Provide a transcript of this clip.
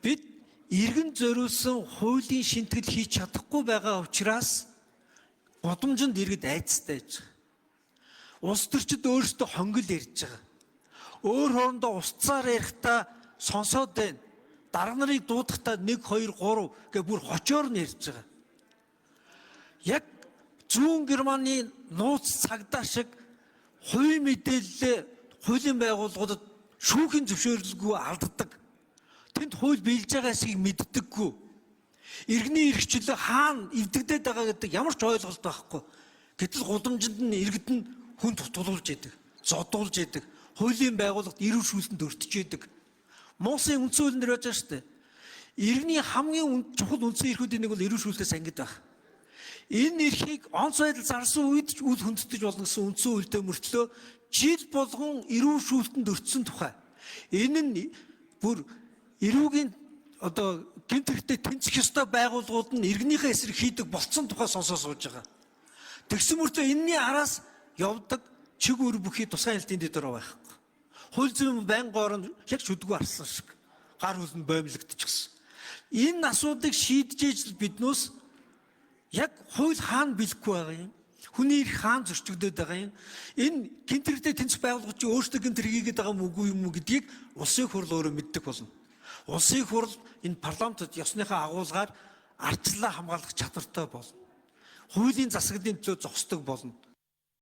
Бид иргэн зориулсан хуулийн шинтгэл хийж чадахгүй байгаа учраас гудамжинд иргэд айцтай байж байгаа. Улс төрчид өөрсдөө хонгил ярьж байгаа. Өөр хоорондоо устцаар ярихдаа сонсоод байна. Дарга нарыг дуудахдаа 1 2 3 гэх бүр хочоор нь ярьж байгаа. Яг зүүн Германы нууц цагдаа шиг хувийн мэдээлэл хуулийн байгууллагуудад шүүхийн зөвшөөрлгүй алддаг. Тэнд хууль биелж байгаа эсэхийг мэддэггүй. Иргэний эрхчлөө хаана эвдэгдээд байгаа гэдэг ямар ч ойлголт байхгүй. Гэтэл гудамжинд нь иргэд нь хүн тутгуулж яадаг, зодуулж яадаг, хуулийн байгууллагт эрүү шүүлтэнд өртөж яадаг. Монголын үндсэн хуулинд байж байгаа шүү дээ. Иргэний хамгийн чухал үндсэн эрхүүдийн нэг бол эрүү шүүлтээс ангид байх. Энэ эрхийг онц байдал зарсан үед үл хөндөж болно гэсэн үндсэн хуультай мөртлөө жил болгон эрүү шүүлтэнд өртсөн тухай. Энэ нь бүр эрүүгийн гэмт хэрэгтээ тэнцэх ёстой байгууллагууд нь иргэнийхээ эсрэг хийдэг болцсон тухай сонсоо сууж байгаа. Тэгсэн мөртлөө энэний араас явдаг чиг үр бүхий тусгай хяналтын дээр байхгүй. Хууль зүйн байнгын орон яг шүдгүү арсан шиг гар хөлн боомлогдчихсон. Энэ асуудыг шийдэж биднээс яг хууль хаана бэлэхгүй байгаа юм? Хүний эрх хаана зөрчигдөд байгаа юм? Энэ гэмт хэрэгтээ тэнцэх байгууллагууд чинь өөрсдөө гэмт хэрэг хийгээд байгаа юм уу юм уу гэдгийг улсын хурл өөрөө мэддэг болно. Улсын хурл энэ парламентод ёсныхаа агуулгаар ардчлалаа хамгаалах чадвартай болно. Хуулийн засаглалын төлөө зогсдог болно.